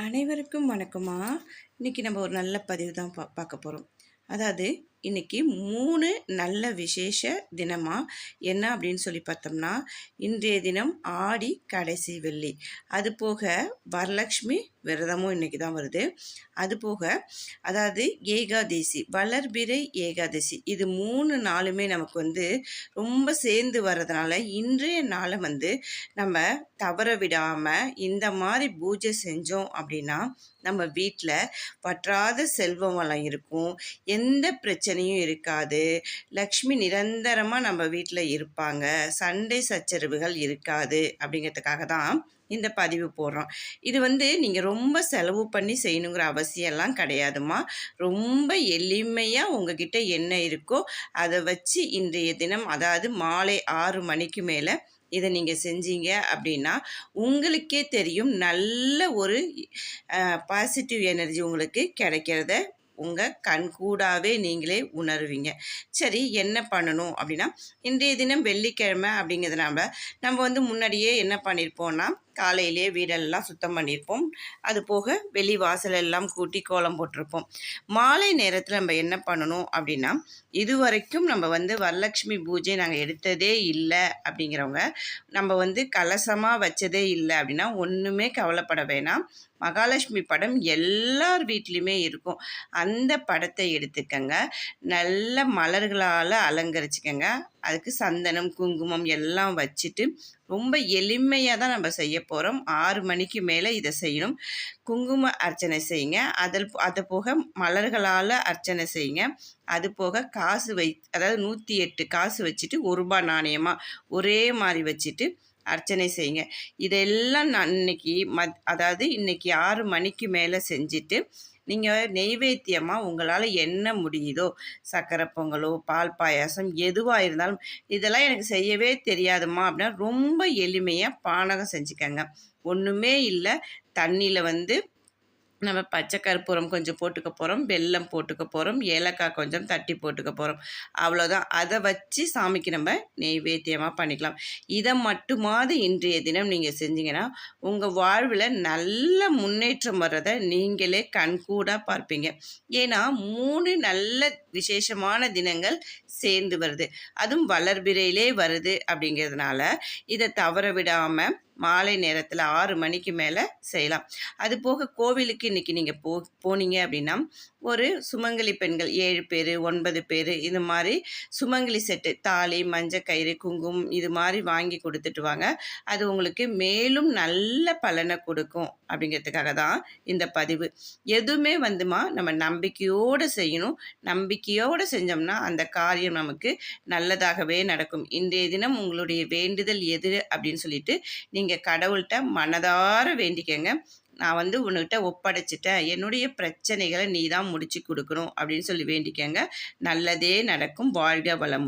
அனைவருக்கும் வணக்கமா. இன்னைக்கு நம்ம ஒரு நல்ல பதிவு தான் பார்க்க போகிறோம். அதாவது இன்னைக்கு 3 நல்ல விசேஷ தினமா என்ன அப்படின்னு சொல்லி பார்த்தோம்னா, இன்றைய தினம் ஆடி கடைசி வெள்ளி, அது போக வரலட்சுமி விரதமும் இன்னைக்கு தான் வருது. அது போக அதாவது ஏகாதசி, வளர்பிறை ஏகாதசி, இது 3 நாளுமே நமக்கு ரொம்ப சேர்ந்து வர்றதுனால இன்றைய நாளை நம்ம தவற விடாமல் இந்த மாதிரி பூஜை செஞ்சோம் அப்படின்னா நம்ம வீட்டில் வற்றாத செல்வம் வளம் இருக்கும், எந்த பிரச்சனையும் இருக்காது, லக்ஷ்மி நிரந்தரமாக நம்ம வீட்டில் இருப்பாங்க, சண்டை சச்சரவுகள் இருக்காது. அப்படிங்கிறதுக்காக தான் இந்த பதிவு போடுறோம். இது நீங்கள் ரொம்ப செலவு பண்ணி செய்யணுங்கிற அவசியம்லாம் கிடையாதுமா. ரொம்ப எளிமையாக உங்ககிட்ட என்ன இருக்கோ அதை வச்சு இன்றைய தினம், அதாவது மாலை 6 மணிக்கு மேலே இதை நீங்கள் செஞ்சீங்க அப்படின்னா உங்களுக்கே தெரியும், நல்ல ஒரு பாசிட்டிவ் எனர்ஜி உங்களுக்கு கிடைக்கிறத உங்கள் கண்கூடாவே நீங்களே உணருவீங்க. சரி, என்ன பண்ணணும் அப்படின்னா, இன்றைய தினம் வெள்ளிக்கிழமை அப்படிங்கிறதுனால நம்ம முன்னாடியே என்ன பண்ணியிருப்போம்னா, காலையிலே வீடெல்லாம் சுத்தம் பண்ணியிருப்போம். அது போக வெளி வாசலெல்லாம் கூட்டி கோலம் போட்டிருப்போம். மாலை நேரத்தில் நம்ம என்ன பண்ணணும் அப்படின்னா, இதுவரைக்கும் நம்ம வரலட்சுமி பூஜை நாங்கள் எடுத்ததே இல்லை அப்படிங்கிறவங்க, நம்ம கலசமாக வச்சதே இல்லை அப்படின்னா ஒன்றுமே கவலைப்பட வேணாம். மகாலட்சுமி படம் எல்லார் வீட்லேயுமே இருக்கும். அந்த படத்தை எடுத்துக்கங்க, நல்ல மலர்களால் அலங்கரிச்சுக்கங்க. அதுக்கு சந்தனம் குங்குமம் எல்லாம் வச்சுட்டு ரொம்ப எளிமையாக தான் நம்ம செய்ய போகிறோம். 6 மணிக்கு மேலே இதை செய்யணும். குங்கும அர்ச்சனை செய்யுங்க. அது போக மலர்களால் அர்ச்சனை செய்யுங்க. அது போக காசு அதாவது 108 காசு வச்சுட்டு 1 ரூபாய் நாணயமாக ஒரே மாதிரி வச்சுட்டு அர்ச்சனை செய்யுங்க. இதெல்லாம் நான் அதாவது இன்னைக்கு 6 மணிக்கு மேலே செஞ்சுட்டு நீங்கள் நெய்வேத்தியமாக உங்களால் என்ன முடியுதோ, சக்கரை பொங்கலோ பால் பாயாசம் எதுவாக இருந்தாலும், இதெல்லாம் எனக்கு செய்யவே தெரியாதுமா அப்படின்னா ரொம்ப எளிமையாக பானகம் செஞ்சுக்கங்க. ஒன்றுமே இல்லை, தண்ணியில் நம்ம பச்சை கற்பூரம் கொஞ்சம் போட்டுக்க போகிறோம், வெல்லம் போட்டுக்க போகிறோம், ஏலக்காய் கொஞ்சம் தட்டி போட்டுக்க போகிறோம். அவ்வளோதான். அதை வச்சு சாமிக்கு நம்ம நெய்வேத்தியமாக பண்ணிக்கலாம். இதை மட்டுமாவது இன்றைய தினம் நீங்கள் செஞ்சீங்கன்னா உங்கள் வாழ்வில் நல்ல முன்னேற்றம் வர்றதை நீங்களே கண்கூடாக பார்ப்பீங்க. ஏன்னா 3 நல்ல விசேஷமான தினங்கள் சேர்ந்து வருது, அதுவும் வளர்பிறையிலே வருது. அப்படிங்கிறதுனால இதை தவற விடாமல் மாலை நேரத்தில் 6 மணிக்கு மேலே செய்யலாம். அது போக கோவிலுக்கு இன்றைக்கி நீங்கள் போனீங்க அப்படின்னா ஒரு சுமங்கலி பெண்கள் 7 பேர் 9 பேர் இது மாதிரி சுமங்கலி செட்டு, தாலி மஞ்சள் கயிறு குங்குமம் இது மாதிரி வாங்கி கொடுத்துட்டு வாங்க. அது உங்களுக்கு மேலும் நல்ல பலனை கொடுக்கும். அப்படிங்கிறதுக்காக தான் இந்த பதிவு. எதுவுமே நம்ம நம்பிக்கையோடு செய்யணும். நம்பிக்கையோடு செஞ்சோம்னா அந்த காரியம் நமக்கு நல்லதாகவே நடக்கும். இன்றைய தினம் உங்களுடைய வேண்டுதல் எது அப்படின்னு சொல்லிட்டு நீங்கள் கடவுள்கிட்ட மனதார வேண்டிக்கங்க. நான் உன்கிட்ட ஒப்படைச்சிட்டேன், என்னுடைய பிரச்சனைகளை நீ தான் முடிச்சு கொடுக்கணும் அப்படின்னு சொல்லி வேண்டிக்கங்க. நல்லதே நடக்கும். வாழ்க வளமுடன்.